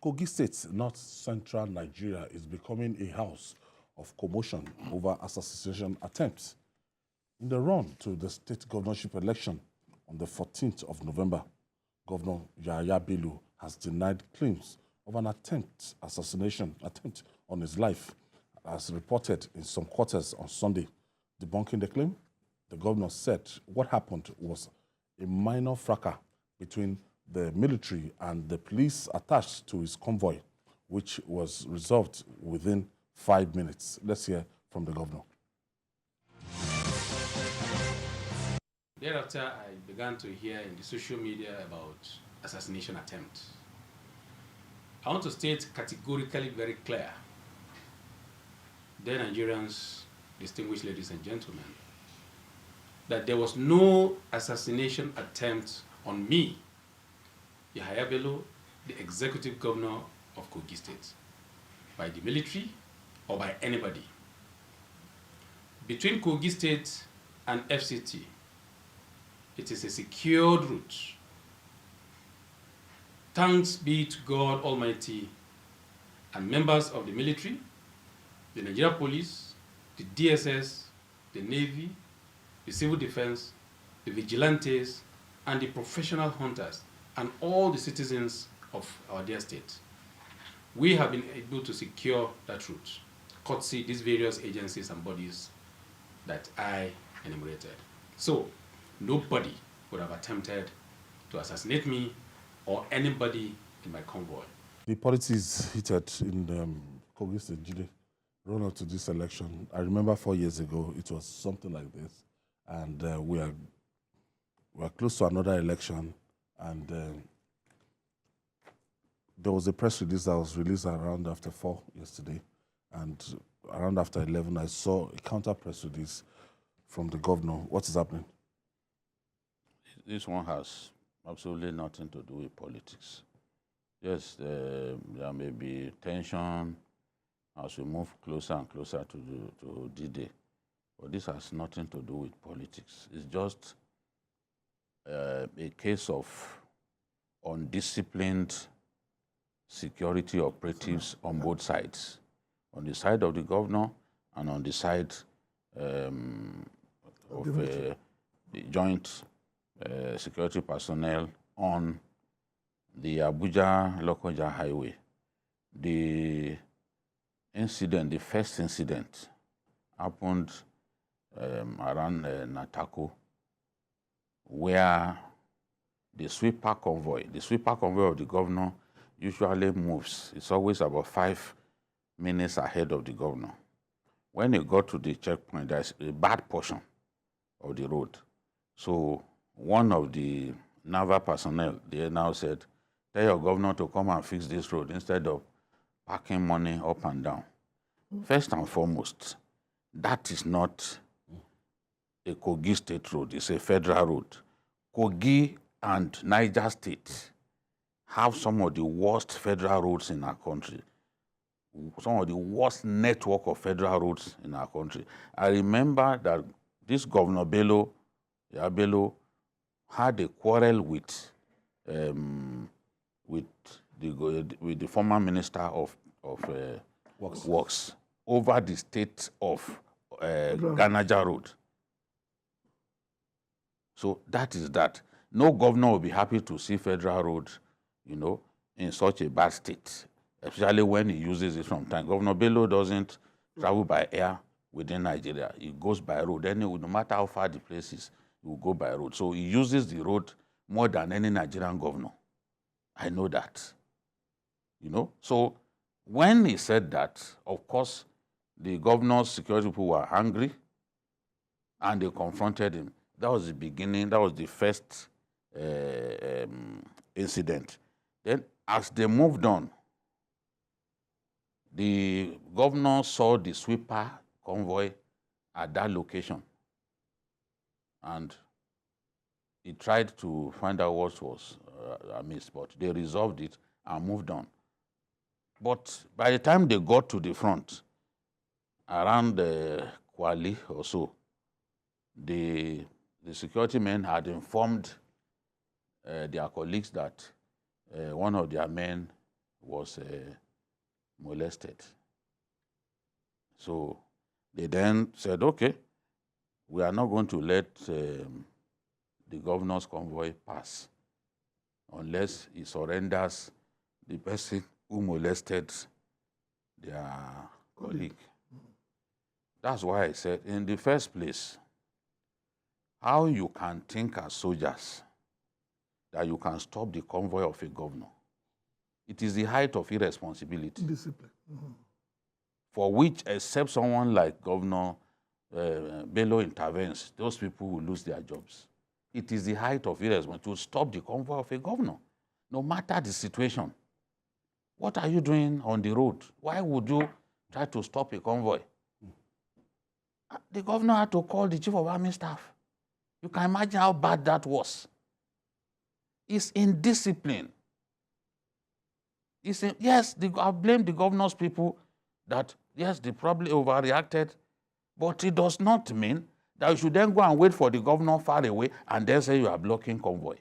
Kogi State, north central Nigeria, is becoming a house of commotion over assassination attempts. In the run to the state governorship election on the 14th of November, Governor Yahaya Bello has denied claims of an assassination attempt on his life, as reported in some quarters on Sunday. Debunking the claim, the governor said what happened was a minor fracas between the military and the police attached to his convoy, which was resolved within 5 minutes. Let's hear from the governor. Thereafter, I began to hear in the social media about assassination attempt. I want to state categorically very clear, dear Nigerians, distinguished ladies and gentlemen, that there was no assassination attempt on me, Yahaya Bello, the executive governor of Kogi State, by the military or by anybody. Between Kogi State and FCT, it is a secured route. Thanks be to God Almighty and members of the military, the Nigeria Police, the DSS, the Navy, the Civil Defense, the vigilantes, and the professional hunters, and all the citizens of our dear state. We have been able to secure that route, courtesy these various agencies and bodies that I enumerated. So, nobody would have attempted to assassinate me or anybody in my convoy. The politics heated in Kogi State, run up to this election. I remember 4 years ago, it was something like this. And we are close to another election. And there was a press release that was released around after 4 yesterday. And around after 11, I saw a counter press release from the governor. What is happening? This one has absolutely nothing to do with politics. Yes, there may be tension as we move closer and closer to D-Day. But this has nothing to do with politics. It's just a case of undisciplined security operatives on both sides, on the side of the governor and on the side of the joint security personnel on the Abuja-Lokoja highway. The incident, the first incident, happened around Natako, where the sweeper convoy of the governor usually moves. It's always about 5 minutes ahead of the governor. When he got to the checkpoint, there's a bad portion of the road. So one of the naval personnel, they now said, tell your governor to come and fix this road instead of packing money up and down. First and foremost, that is not a Kogi State road, it's a federal road. Kogi and Niger State have some of the worst federal roads in our country, some of the worst network of federal roads in our country. I remember that this Governor Bello, Yahaya Bello, had a quarrel with the former minister of Works over the state of Ganaja Road. So that is that. No governor will be happy to see federal road, in such a bad state, especially when he uses it from time. Governor Bello doesn't travel by air within Nigeria. He goes by road. Anyway, no matter how far the place is, he will go by road. So he uses the road more than any Nigerian governor. I know that. So when he said that, of course, the governor's security people were angry and they confronted him. That was the beginning, that was the first incident. Then as they moved on, the governor saw the sweeper convoy at that location. And he tried to find out what was amiss, but they resolved it and moved on. But by the time they got to the front, around Kwali or so, the security men had informed their colleagues that one of their men was molested. So they then said, okay, we are not going to let the governor's convoy pass unless he surrenders the person who molested their colleague. That's why I said, in the first place, how you can think as soldiers that you can stop the convoy of a governor. It is the height of irresponsibility. Discipline. For which, except someone like Governor Bello intervenes, those people will lose their jobs. It is the height of irresponsibility to stop the convoy of a governor, no matter the situation. What are you doing on the road? Why would you try to stop a convoy? The governor had to call the chief of army staff. You can imagine how bad that was. It's indiscipline. Yes, I blame the governor's people that, yes, they probably overreacted, but it does not mean that you should then go and wait for the governor far away and then say you are blocking convoy.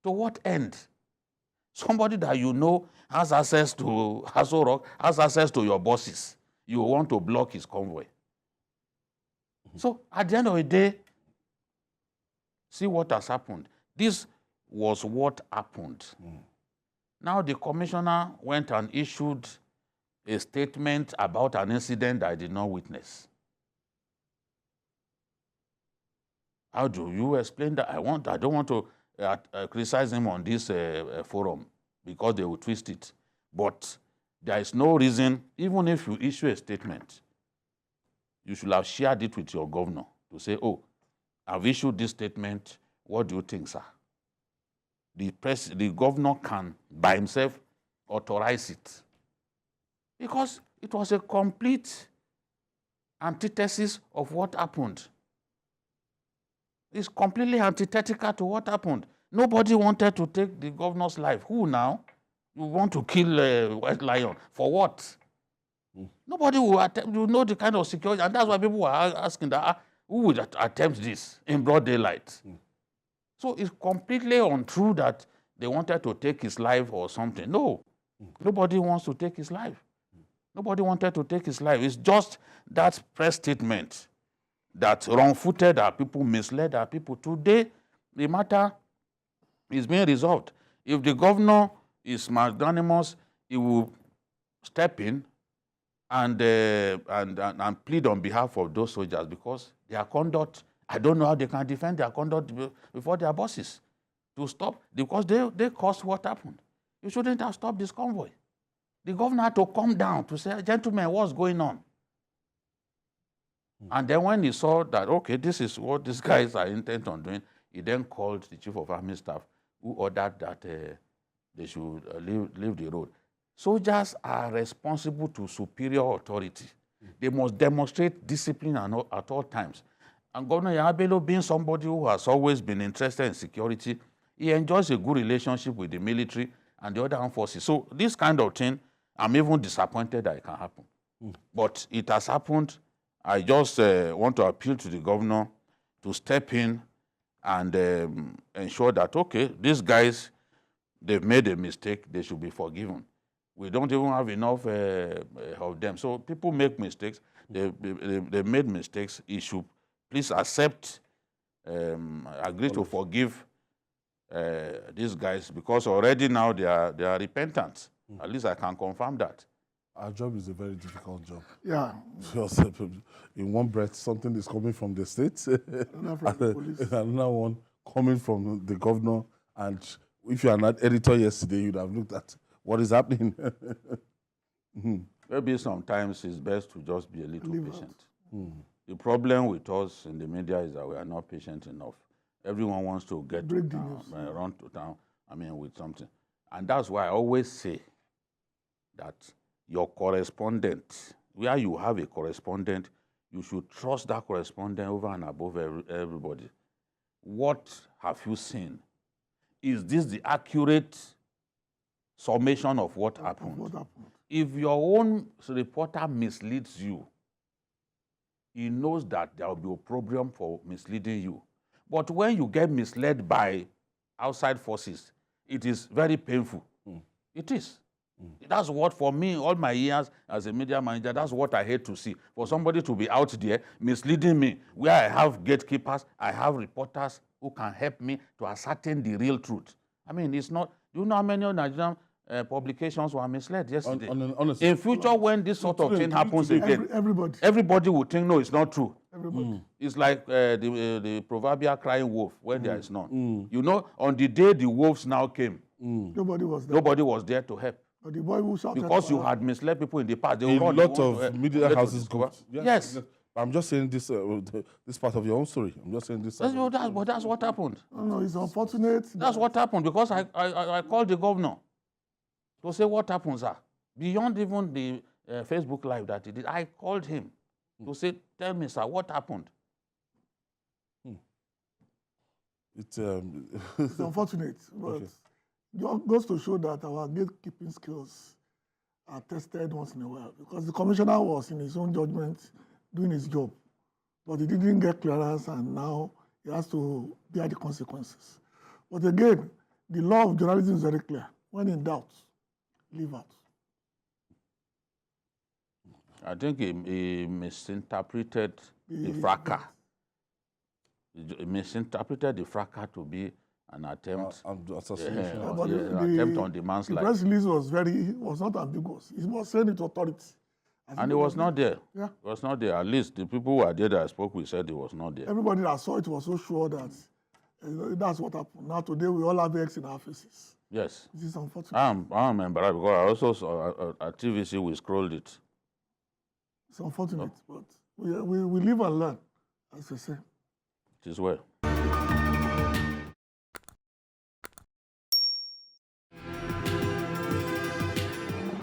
To what end? Somebody that you know has access to Aso Rock, has access to your bosses. You want to block his convoy. So at the end of the day, see what has happened. This was what happened. Now the commissioner went and issued a statement about an incident I did not witness. How do you explain that? I don't want to criticize him on this forum because they will twist it. But there is no reason, even if you issue a statement, you should have shared it with your governor to say, oh, I've issued this statement. What do you think, sir? The governor can, by himself, authorize it. Because it was a complete antithesis of what happened. It's completely antithetical to what happened. Nobody wanted to take the governor's life. Who now? You want to kill a white lion. For what? Nobody will attempt, you know the kind of security, and that's why people were asking that, who would attempt this in broad daylight? So it's completely untrue that they wanted to take his life or something. No, nobody wants to take his life. Nobody wanted to take his life. It's just that press statement that wrong-footed our people, misled our people. Today, the matter is being resolved. If the governor is magnanimous, he will step in and plead on behalf of those soldiers because their conduct, I don't know how they can defend their conduct before their bosses to stop, because they caused what happened. You shouldn't have stopped this convoy. The governor had to come down to say, gentlemen, what's going on? And then when he saw that, okay, this is what these guys are intent on doing, he then called the chief of army staff, who ordered that they should leave the road. Soldiers are responsible to superior authority. They must demonstrate discipline at all times. And Governor Yahaya Bello, being somebody who has always been interested in security, he enjoys a good relationship with the military and the other armed forces. So this kind of thing, I'm even disappointed that it can happen. But it has happened. I just want to appeal to the governor to step in and ensure that, okay, these guys, they've made a mistake, they should be forgiven. We don't even have enough of them. So people make mistakes. They made mistakes. He should please accept, agree to forgive these guys, because already now they are repentant. At least I can confirm that. Our job is a very difficult job. Yeah. Because in one breath, something is coming from the states, Another from the police. another one coming from the governor. And if you are not editor yesterday, you'd have looked at what is happening. Maybe sometimes it's best to just be a little patient. The problem with us in the media is that we are not patient enough. Everyone wants to get to town, run to town, with something. And that's why I always say that your correspondent, where you have a correspondent, you should trust that correspondent over and above everybody. What have you seen? Is this the accurate summation of what happened? If your own reporter misleads you, he knows that there will be a problem for misleading you. But when you get misled by outside forces, it is very painful. It is. That's what, for me, all my years as a media manager, that's what I hate to see. For somebody to be out there misleading me, where I have gatekeepers, I have reporters who can help me to ascertain the real truth. I mean, it's not, do you know how many Nigerian publications were misled yesterday? Honestly, in future, when this sort of thing happens again, everybody would think, no, it's not true. It's like the proverbial crying wolf when there is none. You know, on the day the wolves now came, nobody was there. nobody was there to help. But the boy who shouted Because you had misled people in the past. They a will lot of media houses go. Yes. I'm just saying this this part of your own story. I'm just saying this. That's what happened. No, it's unfortunate. That's what happened, because I called the governor to say what happened, sir. Beyond even the Facebook Live that he did, I called him to say, tell me, sir, what happened? It's It's unfortunate, but it goes to show that our gatekeeping skills are tested once in a while, because the commissioner was, in his own judgment, doing his job, but he didn't get clearance, and now he has to bear the consequences. But again, the law of journalism is very clear. When in doubt, leave out. I think he misinterpreted the fracas. He misinterpreted the fracas to be an attempt, assassination. an attempt on the man's The life. press release was not ambiguous. He was saying it to authority. And he was not there. Yeah. He was not there. At least the people who were there that I spoke with said he was not there. Everybody that saw it was so sure that that's what happened. Now today we all have eggs in our faces. Yes. This is unfortunate. I'm embarrassed because I also saw at TVC, we scrolled it. It's unfortunate, but we live and learn, as they say. It is well.